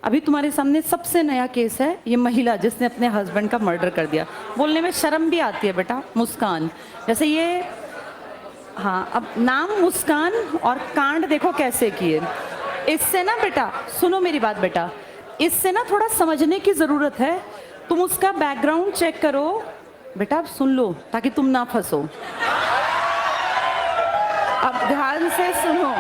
अभी तुम्हारे सामने सबसे नया केस है, ये महिला जिसने अपने हस्बैंड का मर्डर कर दिया। बोलने में शर्म भी आती है बेटा, मुस्कान। जैसे ये, हाँ, अब नाम मुस्कान और कांड देखो कैसे किए। इससे ना बेटा, सुनो मेरी बात बेटा, इससे ना थोड़ा समझने की ज़रूरत है। तुम उसका बैकग्राउंड चेक करो बेटा, अब सुन लो ताकि तुम ना फंसो। अब ध्यान से सुनो।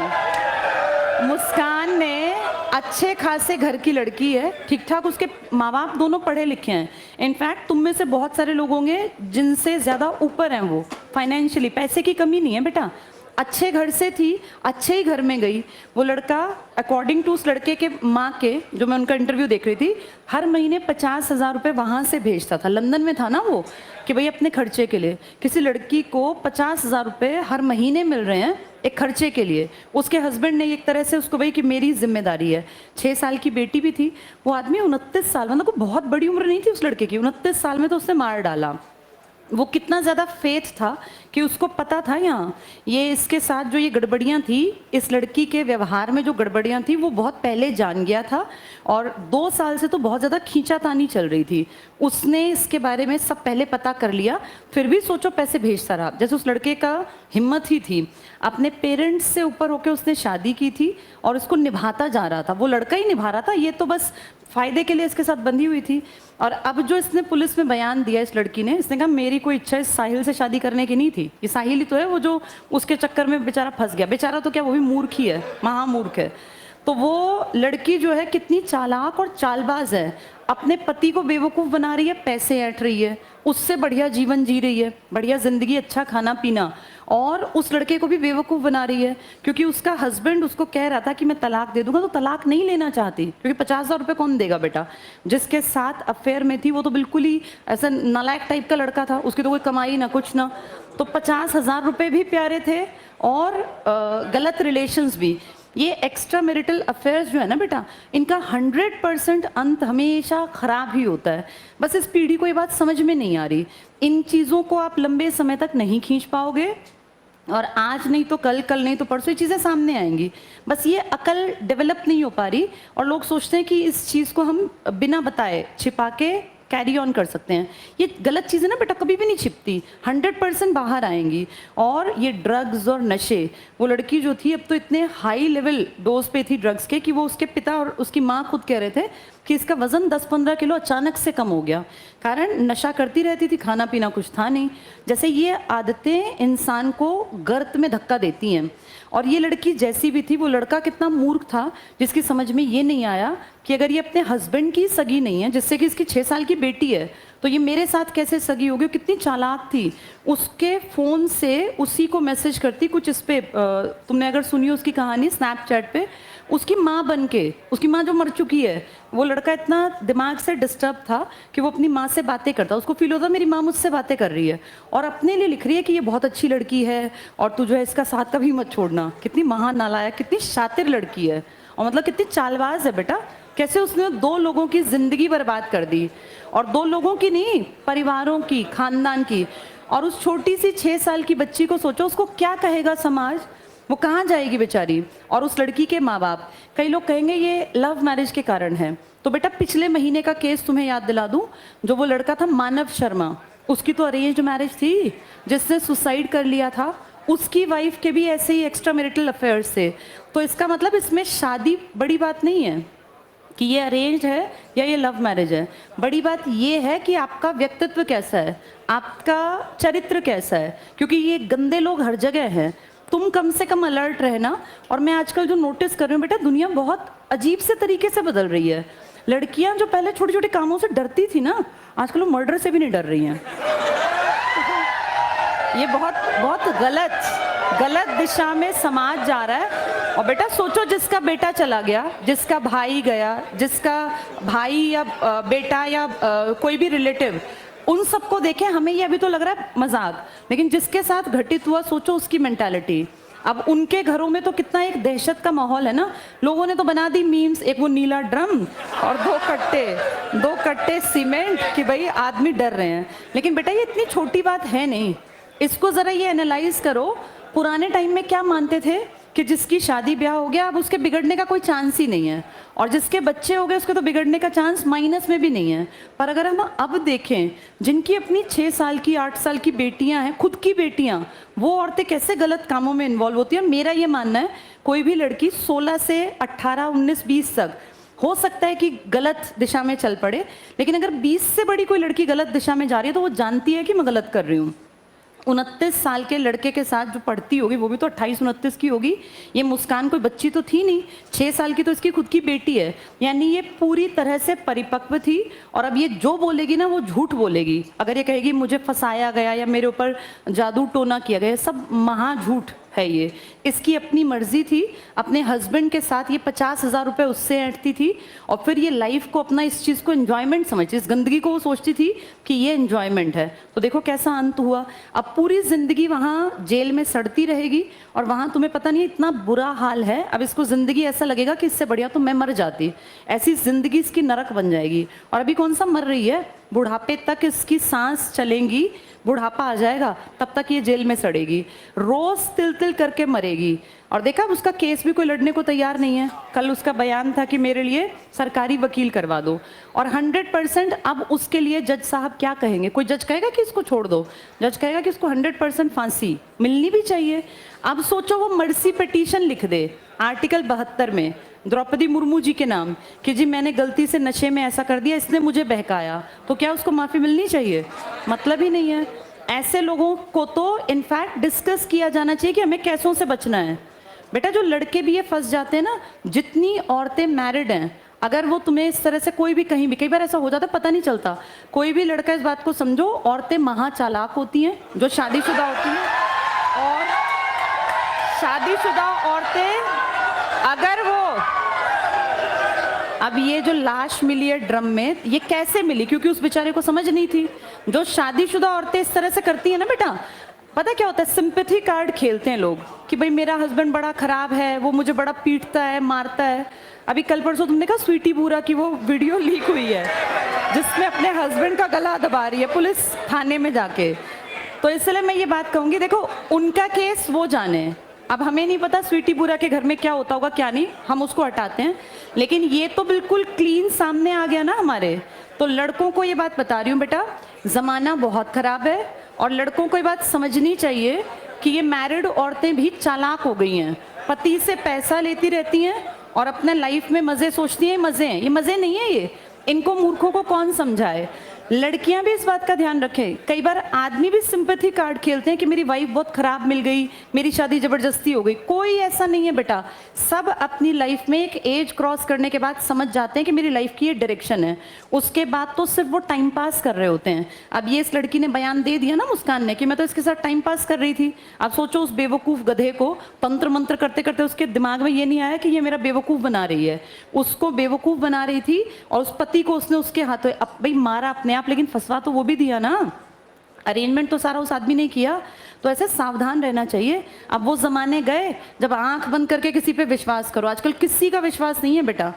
मुस्कान ने अच्छे खासे घर की लड़की है, ठीक ठाक, उसके माँ बाप दोनों पढ़े लिखे हैं। इनफैक्ट तुम में से बहुत सारे लोग होंगे जिनसे ज़्यादा ऊपर हैं वो फाइनेंशियली, पैसे की कमी नहीं है बेटा। अच्छे घर से थी, अच्छे ही घर में गई। वो लड़का अकॉर्डिंग टू उस लड़के के माँ के, जो मैं उनका इंटरव्यू देख रही थी, हर महीने 50,000 रुपये वहाँ से भेजता था। लंदन में था ना वो, कि भाई अपने खर्चे के लिए। किसी लड़की को 50,000 रुपये हर महीने मिल रहे हैं एक खर्चे के लिए। उसके हस्बैंड ने एक तरह से उसको भाई कि मेरी जिम्मेदारी है। 6 साल की बेटी भी थी। वो आदमी 29 साल, मतलब कोई बहुत बड़ी उम्र नहीं थी उस लड़के की, 29 साल में तो उसने मार डाला। वो कितना ज़्यादा फेथ था कि उसको पता था यहाँ ये इसके साथ जो ये गड़बड़ियाँ थी, इस लड़की के व्यवहार में जो गड़बड़ियाँ थी वो बहुत पहले जान गया था। और 2 साल से तो बहुत ज़्यादा खींचातानी चल रही थी। उसने इसके बारे में सब पहले पता कर लिया, फिर भी सोचो पैसे भेजता रहा। जैसे उस लड़के का हिम्मत ही थी, अपने पेरेंट्स से ऊपर होकर उसने शादी की थी और उसको निभाता जा रहा था। वो लड़का ही निभा रहा था, ये तो बस फ़ायदे के लिए इसके साथ बंधी हुई थी। और अब जो इसने पुलिस में बयान दिया, इस लड़की ने, इसने कहा मेरी कोई इच्छा इस साहिल से शादी करने की नहीं थी। ये साहिल ही तो है वो जो उसके चक्कर में बेचारा फंस गया। बेचारा तो क्या, वो भी मूर्ख ही है, महामूर्ख है। तो वो लड़की जो है कितनी चालाक और चालबाज है, अपने पति को बेवकूफ़ बना रही है, पैसे ऐंठ रही है, उससे बढ़िया जीवन जी रही है, बढ़िया ज़िंदगी, अच्छा खाना पीना, और उस लड़के को भी बेवकूफ़ बना रही है। क्योंकि उसका हस्बैंड उसको कह रहा था कि मैं तलाक दे दूंगा, तो तलाक नहीं लेना चाहती, क्योंकि 50,000 रुपये कौन देगा बेटा। जिसके साथ अफेयर में थी वो तो बिल्कुल ही ऐसा नालायक टाइप का लड़का था, उसकी तो कोई कमाई ना कुछ ना। तो 50,000 रुपये भी प्यारे थे और गलत रिलेशंस भी। ये एक्स्ट्रा मैरिटल अफेयर्स जो है ना बेटा, इनका 100% अंत हमेशा ख़राब ही होता है। बस इस पीढ़ी को ये बात समझ में नहीं आ रही। इन चीज़ों को आप लंबे समय तक नहीं खींच पाओगे, और आज नहीं तो कल, कल नहीं तो परसों ये चीज़ें सामने आएंगी। बस ये अकल डेवलप नहीं हो पा रही, और लोग सोचते हैं कि इस चीज़ को हम बिना बताए छिपा के कैरी ऑन कर सकते हैं। ये गलत चीज़ें ना बेटा कभी भी नहीं छिपती, 100% बाहर आएंगी। और ये ड्रग्स और नशे, वो लड़की जो थी अब तो इतने हाई लेवल डोज पे थी ड्रग्स के कि वो उसके पिता और उसकी माँ खुद कह रहे थे कि इसका वज़न 10-15 किलो अचानक से कम हो गया। कारण नशा करती रहती थी, खाना पीना कुछ था नहीं। जैसे ये आदतें इंसान को गर्त में धक्का देती हैं। और ये लड़की जैसी भी थी, वो लड़का कितना मूर्ख था जिसकी समझ में ये नहीं आया कि अगर ये अपने हस्बैंड की सगी नहीं है, जिससे कि इसकी 6 साल की बेटी है, तो ये मेरे साथ कैसे सगी होगी। कितनी चालाक थी, उसके फ़ोन से उसी को मैसेज करती कुछ इस पे, तुमने अगर सुनी उसकी कहानी स्नैपचैट पे, उसकी माँ बन के, उसकी माँ जो मर चुकी है। वो लड़का इतना दिमाग से डिस्टर्ब था कि वो अपनी माँ से बातें करता, उसको फील होता मेरी माँ मुझसे बातें कर रही है, और अपने लिए लिख रही है कि ये बहुत अच्छी लड़की है और तू जो है इसका साथ कभी मत छोड़ना। कितनी महानालायक, कितनी शातिर लड़की है, और मतलब कितनी चालबाज है बेटा। कैसे उसने 2 लोगों की ज़िंदगी बर्बाद कर दी, और 2 लोगों की नहीं, परिवारों की, खानदान की। और उस छोटी सी 6 साल की बच्ची को सोचो, उसको क्या कहेगा समाज, वो कहाँ जाएगी बेचारी। और उस लड़की के माँ बाप, कई लोग कहेंगे ये लव मैरिज के कारण है। तो बेटा पिछले महीने का केस तुम्हें याद दिला दूं, जो वो लड़का था मानव शर्मा, उसकी तो अरेंज्ड मैरिज थी, जिसने सुसाइड कर लिया था। उसकी वाइफ के भी ऐसे ही एक्स्ट्रा मैरिटल अफेयर्स थे। तो इसका मतलब इसमें शादी बड़ी बात नहीं है कि ये अरेंज है या ये लव मैरिज है। बड़ी बात ये है कि आपका व्यक्तित्व कैसा है, आपका चरित्र कैसा है। क्योंकि ये गंदे लोग हर जगह हैं, तुम कम से कम अलर्ट रहना। और मैं आजकल जो नोटिस कर रही हूँ बेटा, दुनिया बहुत अजीब से तरीके से बदल रही है। लड़कियां जो पहले छोटे छोटे कामों से डरती थी ना, आजकल वो मर्डर से भी नहीं डर रही हैं। ये बहुत बहुत गलत दिशा में समाज जा रहा है। और बेटा सोचो, जिसका बेटा चला गया, जिसका भाई गया, जिसका भाई या बेटा या कोई भी रिलेटिव, उन सबको देखें, हमें ये अभी तो लग रहा है मजाक, लेकिन जिसके साथ घटित हुआ सोचो उसकी मेंटालिटी। अब उनके घरों में तो कितना एक दहशत का माहौल है ना। लोगों ने तो बना दी मीम्स, एक वो नीला ड्रम और 2 कट्टे सीमेंट, कि भाई आदमी डर रहे हैं। लेकिन बेटा ये इतनी छोटी बात है नहीं, इसको ज़रा ये एनालाइज करो। पुराने टाइम में क्या मानते थे कि जिसकी शादी ब्याह हो गया अब उसके बिगड़ने का कोई चांस ही नहीं है, और जिसके बच्चे हो गए उसके तो बिगड़ने का चांस माइनस में भी नहीं है। पर अगर हम अब देखें, जिनकी अपनी 6 साल की 8 साल की बेटियां हैं, खुद की बेटियां, वो औरतें कैसे गलत कामों में इन्वॉल्व होती हैं। मेरा ये मानना है कोई भी लड़की 16 से 18, 19, 20 तक हो सकता है कि गलत दिशा में चल पड़े, लेकिन अगर 20 से बड़ी कोई लड़की गलत दिशा में जा रही है तो वो जानती है कि मैं गलत कर रही हूँ। 29 साल के लड़के के साथ जो पढ़ती होगी, वो भी तो 28-29 की होगी। ये मुस्कान कोई बच्ची तो थी नहीं, 6 साल की तो इसकी खुद की बेटी है। यानी ये पूरी तरह से परिपक्व थी, और अब ये जो बोलेगी ना वो झूठ बोलेगी। अगर ये कहेगी मुझे फंसाया गया या मेरे ऊपर जादू टोना किया गया, सब महा झूठ है ये। इसकी अपनी मर्जी थी, अपने हस्बैंड के साथ ये 50,000 रुपये उससे ऐंठती थी, और फिर ये लाइफ को अपना इस चीज़ को एंजॉयमेंट समझती, इस गंदगी को वो सोचती थी कि ये एंजॉयमेंट है। तो देखो कैसा अंत हुआ। अब पूरी ज़िंदगी वहाँ जेल में सड़ती रहेगी, और वहाँ तुम्हें पता नहीं इतना बुरा हाल है। अब इसको ज़िंदगी ऐसा लगेगा कि इससे बढ़िया तो मैं मर जाती, ऐसी ज़िंदगी इसकी नरक बन जाएगी। और अभी कौन सा मर रही है, बुढ़ापे तक इसकी सांस चलेंगी, बुढ़ापा आ जाएगा तब तक ये जेल में सड़ेगी, रोज तिल तिल करके मरेगी। और देखा उसका केस भी कोई लड़ने को तैयार नहीं है। कल उसका बयान था कि मेरे लिए सरकारी वकील करवा दो, और 100% अब उसके लिए जज साहब क्या कहेंगे। कोई जज कहेगा कि इसको छोड़ दो, जज कहेगा कि इसको 100% फांसी मिलनी भी चाहिए। अब सोचो वो मर्सी पिटीशन लिख दे आर्टिकल 72 में द्रौपदी मुर्मू जी के नाम कि जी मैंने गलती से नशे में ऐसा कर दिया, इसने मुझे बहकाया, तो क्या उसको माफ़ी मिलनी चाहिए? मतलब ही नहीं है। ऐसे लोगों को तो इनफैक्ट डिस्कस किया जाना चाहिए कि हमें कैसों से बचना है। बेटा जो लड़के भी ये फंस जाते हैं ना, जितनी औरतें मैरिड हैं, अगर वो तुम्हें इस तरह से कोई भी कहीं भी, कई बार ऐसा हो जाता है पता नहीं चलता, कोई भी लड़का इस बात को समझो, औरतें महा चालाक होती हैं जो शादीशुदा होती हैं। और शादीशुदा औरतें अगर वो, अब ये जो लाश मिली है ड्रम में, ये कैसे मिली? क्योंकि उस बेचारे को समझ नहीं थी। जो शादीशुदा औरतें इस तरह से करती हैं ना बेटा, पता क्या होता है, सिंपैथी कार्ड खेलते हैं लोग कि भाई मेरा हस्बैंड बड़ा खराब है, वो मुझे बड़ा पीटता है, मारता है। अभी कल परसों तुमने कहा स्वीटी बूरा की वो वीडियो लीक हुई है जिसमें अपने हस्बैंड का गला दबा रही है पुलिस थाने में जाके। तो इसलिए मैं ये बात कहूँगी, देखो उनका केस वो जाने, अब हमें नहीं पता स्वीटी बुरा के घर में क्या होता होगा क्या नहीं, हम उसको हटाते हैं। लेकिन ये तो बिल्कुल क्लीन सामने आ गया ना हमारे। तो लड़कों को ये बात बता रही हूँ बेटा, ज़माना बहुत ख़राब है, और लड़कों को ये बात समझनी चाहिए कि ये मैरिड औरतें भी चालाक हो गई हैं, पति से पैसा लेती रहती हैं और अपने लाइफ में मज़े सोचती हैं। मज़े हैं ये, मज़े नहीं है ये। इनको मूर्खों को कौन समझाए। लड़कियां भी इस बात का ध्यान रखें। कई बार आदमी भी सिंपैथी कार्ड खेलते हैं कि मेरी वाइफ बहुत खराब मिल गई, मेरी शादी जबरदस्ती हो गई। कोई ऐसा नहीं है बेटा। सब अपनी लाइफ में एक एज क्रॉस करने के बाद समझ जाते हैं कि मेरी लाइफ की ये डायरेक्शन है, उसके बाद तो सिर्फ वो टाइम पास कर रहे होते हैं। अब ये इस लड़की ने बयान दे दिया ना मुस्कान ने कि मैं तो इसके साथ टाइम पास कर रही थी। अब सोचो उस बेवकूफ़ गधे को तंत्र मंत्र करते करते उसके दिमाग में ये नहीं आया कि ये मेरा बेवकूफ़ बना रही है। उसको बेवकूफ़ बना रही थी और उस पति को उसने उसके हाथों भाई मारा अपने आप, लेकिन फंसवा तो वो भी दिया ना। अरेंजमेंट तो सारा उस आदमी ने किया। तो ऐसे सावधान रहना चाहिए। अब वो ज़माने गए जब आंख बंद करके किसी पे विश्वास करो। आजकल किसी का विश्वास नहीं है बेटा।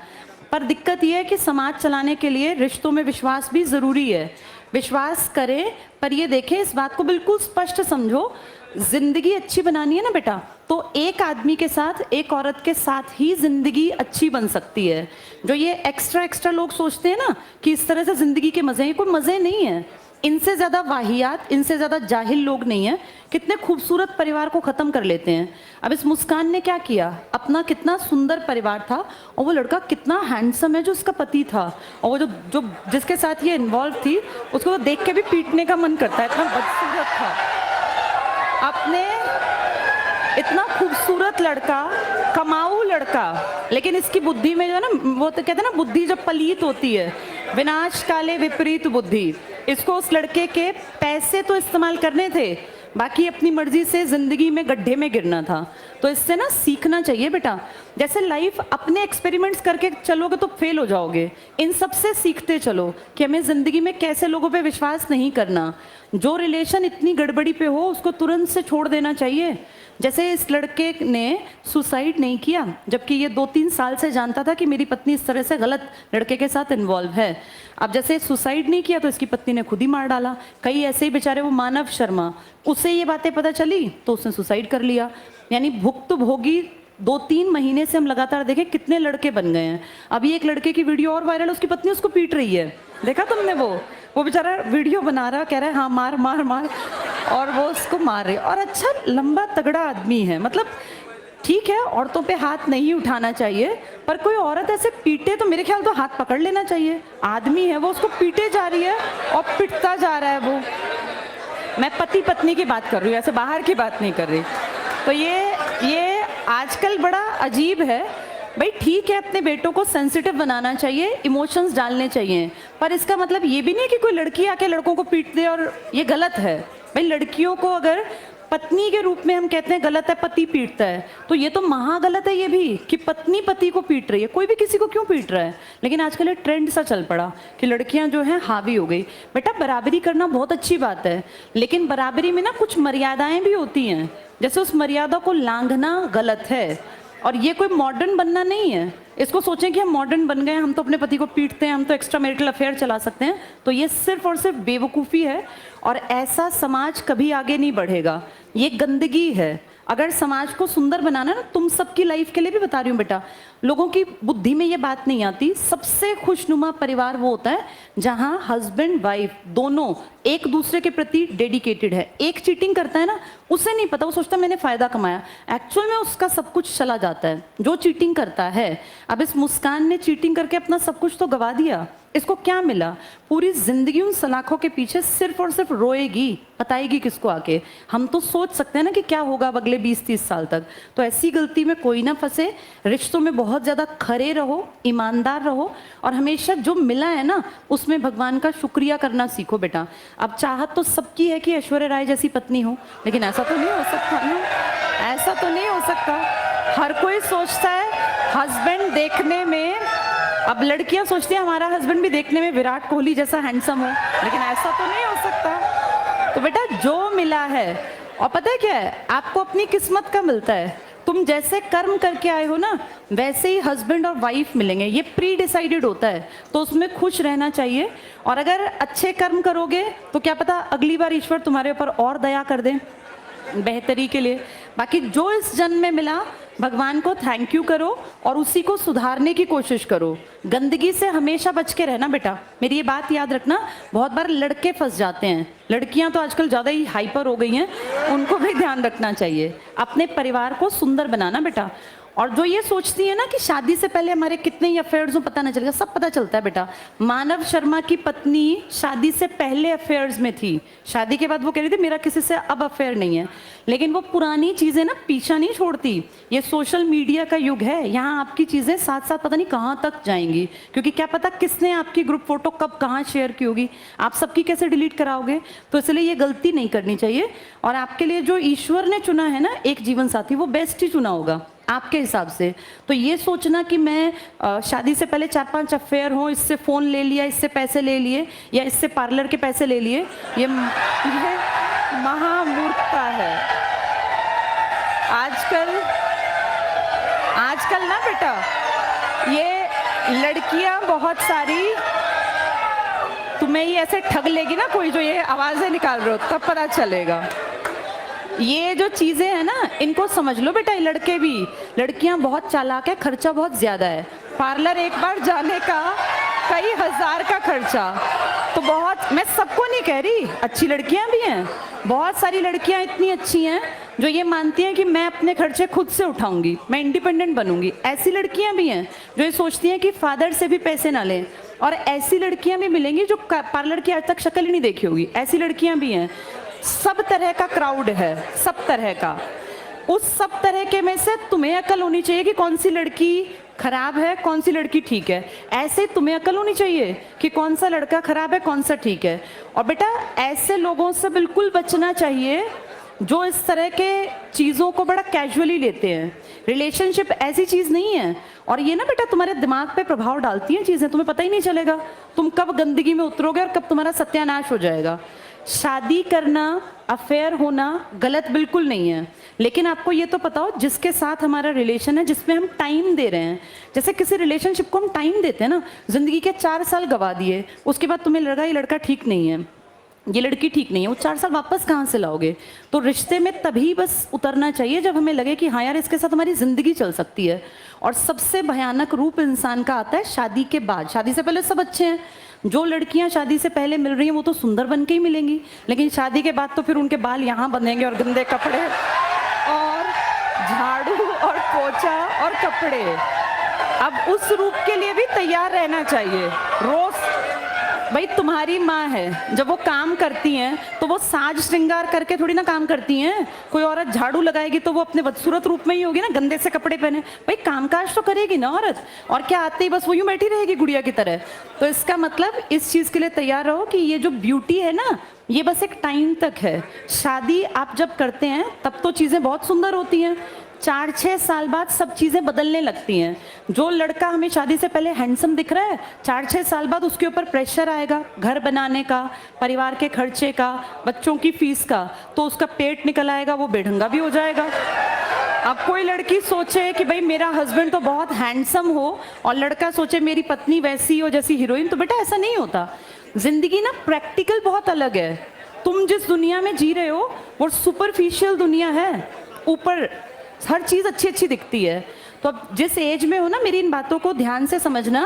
पर दिक्कत ये है कि समाज चलाने के लिए रिश्तों में विश्वास भी ज़रूरी है। विश्वास करें, पर ये देखें, इस बात को बिल्कुल स्पष्ट समझो, जिंदगी अच्छी बनानी है ना बेटा, तो एक आदमी के साथ, एक औरत के साथ ही जिंदगी अच्छी बन सकती है। जो ये एक्स्ट्रा लोग सोचते हैं ना कि इस तरह से जिंदगी के मजे हैं, कोई मजे नहीं है। इनसे ज़्यादा वाहियात, इनसे ज़्यादा जाहिल लोग नहीं हैं। कितने खूबसूरत परिवार को ख़त्म कर लेते हैं। अब इस मुस्कान ने क्या किया, अपना कितना सुंदर परिवार था और वो लड़का कितना हैंडसम है जो उसका पति था, और वो जो जिसके साथ ये इन्वॉल्व थी उसको तो देख के भी पीटने का मन करता है, इतना बदसूरत था। अपने इतना खूबसूरत लड़का, कमाऊ लड़का, लेकिन इसकी बुद्धि में जो है ना, वो तो कहते हैं ना बुद्धि जब पलीत होती है, विनाश काले विपरीत बुद्धि। इसको उस लड़के के पैसे तो इस्तेमाल करने थे, बाकी अपनी मर्जी से जिंदगी में गड्ढे में गिरना था। तो इससे ना सीखना चाहिए बेटा। जैसे लाइफ अपने एक्सपेरिमेंट्स करके चलोगे तो फेल हो जाओगे, इन सब से सीखते चलो कि हमें ज़िंदगी में कैसे लोगों पे विश्वास नहीं करना। जो रिलेशन इतनी गड़बड़ी पे हो उसको तुरंत से छोड़ देना चाहिए। जैसे इस लड़के ने सुसाइड नहीं किया, जबकि ये 2-3 साल से जानता था कि मेरी पत्नी इस तरह से गलत लड़के के साथ इन्वॉल्व है। अब जैसे सुसाइड नहीं किया तो इसकी पत्नी ने खुद ही मार डाला। कई ऐसे ही बेचारे, वो मानव शर्मा, उसे ये बातें पता चली तो उसने सुसाइड कर लिया। यानी भुक्तभोगी 2-3 महीने से हम लगातार देखें कितने लड़के बन गए हैं। अभी एक लड़के की वीडियो और वायरल, उसकी पत्नी उसको पीट रही है, देखा तुमने? वो बेचारा वीडियो बना रहा, कह रहा है हाँ मार मार मार, और वो उसको मार रही। और अच्छा लंबा तगड़ा आदमी है, मतलब ठीक है औरतों पे हाथ नहीं उठाना चाहिए, पर कोई औरत ऐसे पीटे तो मेरे ख्याल तो हाथ पकड़ लेना चाहिए। आदमी है वो, उसको पीटे जा रही है और पिटता जा रहा है वो। मैं पति पत्नी की बात कर रही हूँ, ऐसे बाहर की बात नहीं कर रही। तो ये आजकल बड़ा अजीब है। भाई ठीक है, अपने बेटों को सेंसिटिव बनाना चाहिए, इमोशंस डालने चाहिए, पर इसका मतलब ये भी नहीं कि कोई लड़की आके लड़कों को पीट दे, और ये गलत है। भाई लड़कियों को अगर पत्नी के रूप में हम कहते हैं गलत है, पति पीटता है, तो ये तो महा गलत है ये भी, कि पत्नी पति को पीट रही है। कोई भी किसी को क्यों पीट रहा है? लेकिन आजकल ये ट्रेंड सा चल पड़ा कि लड़कियां जो हैं हावी हो गई। बेटा बराबरी करना बहुत अच्छी बात है, लेकिन बराबरी में ना कुछ मर्यादाएं भी होती हैं, जैसे उस मर्यादा को लांघना गलत है। और ये कोई मॉडर्न बनना नहीं है। इसको सोचें कि हम मॉडर्न बन गए, हम तो अपने पति को पीटते हैं, हम तो एक्स्ट्रा मैरिटल अफेयर चला सकते हैं, तो ये सिर्फ और सिर्फ बेवकूफ़ी है, और ऐसा समाज कभी आगे नहीं बढ़ेगा। ये गंदगी है। अगर समाज को सुंदर बनाना ना, तुम सबकी लाइफ के लिए भी बता रही हूँ बेटा, लोगों की बुद्धि में ये बात नहीं आती। सबसे खुशनुमा परिवार वो होता है जहाँ हस्बैंड वाइफ दोनों एक दूसरे के प्रति डेडिकेटेड है। एक चीटिंग करता है ना, उसे नहीं पता, वो सोचता है मैंने फायदा कमाया, एक्चुअल में उसका सब कुछ चला जाता है जो चीटिंग करता है। अब इस मुस्कान ने चीटिंग करके अपना सब कुछ तो गवा दिया। इसको क्या मिला? पूरी जिंदगी उन सलाखों के पीछे सिर्फ और सिर्फ रोएगी, बताएगी किसको आके। हम तो सोच सकते हैं ना कि क्या होगा अब अगले 20-30 साल तक। तो ऐसी गलती में कोई ना फंसे, रिश्तों में बहुत ज़्यादा खरे रहो, ईमानदार रहो, और हमेशा जो मिला है ना उसमें भगवान का शुक्रिया करना सीखो बेटा। अब चाहत तो सबकी है कि ऐश्वर्या राय जैसी पत्नी हो, लेकिन ऐसा तो नहीं हो सकता ना, ऐसा तो नहीं हो सकता। हर कोई सोचता है हस्बैंड देखने में, अब लड़कियां सोचती हैं हमारा हस्बैंड भी देखने में विराट कोहली जैसा हैंडसम हो, लेकिन ऐसा तो नहीं हो सकता। तो बेटा जो मिला है, और पता है क्या है, आपको अपनी किस्मत का मिलता है। तुम जैसे कर्म करके आए हो ना, वैसे ही हस्बैंड और वाइफ मिलेंगे, ये प्री डिसाइडेड होता है, तो उसमें खुश रहना चाहिए। और अगर अच्छे कर्म करोगे तो क्या पता अगली बार ईश्वर तुम्हारे ऊपर और दया कर दे बेहतरी के लिए। बाकी जो इस जन्म में मिला, भगवान को थैंक यू करो और उसी को सुधारने की कोशिश करो। गंदगी से हमेशा बच के रहना बेटा, मेरी ये बात याद रखना। बहुत बार लड़के फंस जाते हैं, लड़कियां तो आजकल ज़्यादा ही हाइपर हो गई हैं, उनको भी ध्यान रखना चाहिए। अपने परिवार को सुंदर बनाना बेटा। और जो ये सोचती है ना कि शादी से पहले हमारे कितने ही अफेयर्स हो पता नहीं चलेगा, सब पता चलता है बेटा। मानव शर्मा की पत्नी शादी से पहले अफेयर्स में थी, शादी के बाद वो कह रही थी मेरा किसी से अब अफेयर नहीं है, लेकिन वो पुरानी चीज़ें ना पीछा नहीं छोड़ती। ये सोशल मीडिया का युग है, यहाँ आपकी चीज़ें साथ साथ पता नहीं कहाँ तक जाएंगी, क्योंकि क्या पता किसने आपकी ग्रुप फोटो कब कहाँ शेयर की होगी, आप सबकी कैसे डिलीट कराओगे। तो इसलिए ये गलती नहीं करनी चाहिए। और आपके लिए जो ईश्वर ने चुना है ना एक जीवन साथी, वो बेस्ट ही चुना होगा आपके हिसाब से। तो ये सोचना कि मैं शादी से पहले 4-5 अफेयर हों, इससे फ़ोन ले लिया, इससे पैसे ले लिए, या इससे पार्लर के पैसे ले लिए, ये महामूर्खता है। आजकल ना बेटा ये लड़कियां बहुत सारी तुम्हें ही ऐसे ठग लेगी ना कोई, जो ये आवाज़ें निकाल रहे हो, तब पता चलेगा। ये जो चीज़ें हैं ना इनको समझ लो बेटा। ये लड़के भी, लड़कियां बहुत चालाक है, खर्चा बहुत ज़्यादा है। पार्लर एक बार जाने का कई हज़ार का खर्चा, तो बहुत, मैं सबको नहीं कह रही, अच्छी लड़कियां भी हैं, बहुत सारी लड़कियां इतनी अच्छी हैं जो ये मानती हैं कि मैं अपने खर्चे खुद से उठाऊंगी, मैं इंडिपेंडेंट बनूंगी। ऐसी लड़कियां भी हैं जो ये सोचती हैं कि फादर से भी पैसे ना लें, और ऐसी लड़कियां भी मिलेंगी जो पार्लर की आज तक शक्ल ही नहीं देखी होगी, ऐसी लड़कियां भी हैं। सब तरह का क्राउड है, सब तरह का। उस सब तरह के में से तुम्हें अकल होनी चाहिए कि कौन सी लड़की खराब है, कौन सी लड़की ठीक है। ऐसे तुम्हें अकल होनी चाहिए कि कौन सा लड़का खराब है, कौन सा ठीक है। और बेटा ऐसे लोगों से बिल्कुल बचना चाहिए जो इस तरह के चीज़ों को बड़ा कैजुअली लेते हैं। रिलेशनशिप ऐसी चीज़ नहीं है, और ये ना बेटा तुम्हारे दिमाग पे प्रभाव डालती हैं चीज़ें, तुम्हें पता ही नहीं चलेगा तुम कब गंदगी में उतरोगे और कब तुम्हारा सत्यानाश हो जाएगा। शादी करना, अफेयर होना गलत बिल्कुल नहीं है, लेकिन आपको ये तो पता हो जिसके साथ हमारा रिलेशन है, जिसमें हम टाइम दे रहे हैं। जैसे किसी रिलेशनशिप को हम टाइम देते हैं ना, जिंदगी के 4 साल गवा दिए, उसके बाद तुम्हें लगा ये लड़का ठीक नहीं है, ये लड़की ठीक नहीं है, वो 4 साल वापस कहाँ से लाओगे? तो रिश्ते में तभी बस उतरना चाहिए जब हमें लगे कि हाँ यार इसके साथ हमारी ज़िंदगी चल सकती है। और सबसे भयानक रूप इंसान का आता है शादी के बाद। शादी से पहले सब अच्छे हैं, जो लड़कियां शादी से पहले मिल रही हैं वो तो सुंदर बन के ही मिलेंगी, लेकिन शादी के बाद तो फिर उनके बाल यहाँ बंधेंगे और गंदे कपड़े और झाड़ू और पोछा और कपड़े। अब उस रूप के लिए भी तैयार रहना चाहिए। रोज भाई तुम्हारी माँ है, जब वो काम करती हैं तो वो साज श्रृंगार करके थोड़ी ना काम करती हैं। कोई औरत झाड़ू लगाएगी तो वो अपने बदसूरत रूप में ही होगी ना, गंदे से कपड़े पहने। भाई कामकाज तो करेगी ना औरत, और क्या आते ही बस वो यूं बैठी रहेगी गुड़िया की तरह? तो इसका मतलब इस चीज़ के लिए तैयार रहो कि ये जो ब्यूटी है ना, ये बस एक टाइम तक है। शादी आप जब करते हैं तब तो चीज़ें बहुत सुंदर होती हैं, 4-6 साल बाद सब चीज़ें बदलने लगती हैं। जो लड़का हमें शादी से पहले हैंडसम दिख रहा है, 4-6 साल बाद उसके ऊपर प्रेशर आएगा घर बनाने का, परिवार के खर्चे का, बच्चों की फीस का, तो उसका पेट निकल आएगा, वो बेढंगा भी हो जाएगा। अब कोई लड़की सोचे कि भाई मेरा हस्बैंड तो बहुत हैंडसम हो और लड़का सोचे मेरी पत्नी वैसी हो जैसी हीरोइन, तो बेटा ऐसा नहीं होता। जिंदगी ना प्रैक्टिकल बहुत अलग है। तुम जिस दुनिया में जी रहे हो वो सुपरफिशियल दुनिया है, ऊपर हर चीज़ अच्छी अच्छी दिखती है। तो अब जिस एज में हो ना, मेरी इन बातों को ध्यान से समझना।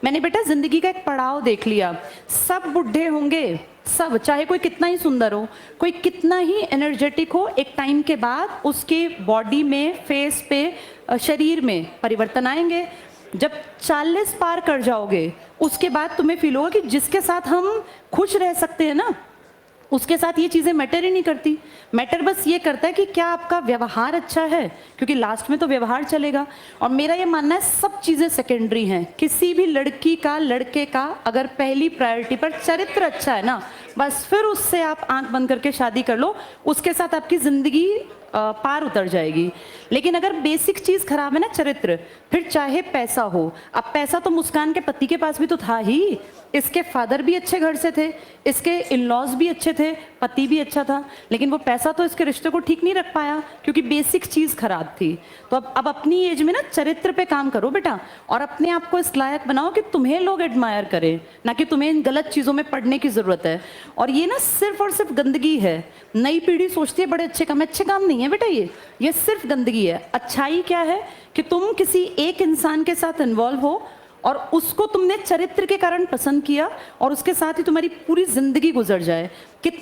मैंने बेटा ज़िंदगी का एक पड़ाव देख लिया। सब बुढ़े होंगे, सब, चाहे कोई कितना ही सुंदर हो, कोई कितना ही एनर्जेटिक हो, एक टाइम के बाद उसके बॉडी में, फेस पे, शरीर में परिवर्तन आएंगे। जब 40 पार कर जाओगे उसके बाद तुम्हें फील होगा कि जिसके साथ हम खुश रह सकते हैं ना, उसके साथ ये चीज़ें मैटर ही नहीं करती। मैटर बस ये करता है कि क्या आपका व्यवहार अच्छा है, क्योंकि लास्ट में तो व्यवहार चलेगा। और मेरा ये मानना है सब चीज़ें सेकेंडरी हैं। किसी भी लड़की का, लड़के का अगर पहली प्रायोरिटी पर चरित्र अच्छा है ना, बस फिर उससे आप आंख बंद करके शादी कर लो, उसके साथ आपकी ज़िंदगी पार उतर जाएगी। लेकिन अगर बेसिक चीज़ खराब है ना, चरित्र, फिर चाहे पैसा हो। अब पैसा तो मुस्कान के पति के पास भी तो था ही, इसके फादर भी अच्छे घर से थे, इसके इन लॉज भी अच्छे थे, पति भी अच्छा था, लेकिन वो पैसा तो इसके रिश्ते को ठीक नहीं रख पाया क्योंकि बेसिक चीज़ खराब थी। तो अब अपनी एज में ना चरित्र पे काम करो बेटा, और अपने आप को इस लायक बनाओ कि तुम्हें लोग एडमायर करें, ना कि तुम्हें इन गलत चीज़ों में पड़ने की ज़रूरत है। और ये ना सिर्फ और सिर्फ गंदगी है। नई पीढ़ी सोचती है बड़े अच्छे काम नहीं है बेटा, ये सिर्फ गंदगी है। अच्छाई क्या है कि तुम किसी एक इंसान के साथ इन्वॉल्व हो और उसको तुमने चरित्र के कारण पसंद किया और उसके साथ ही तुम्हारी पूरी जिंदगी गुजर जाए। कितना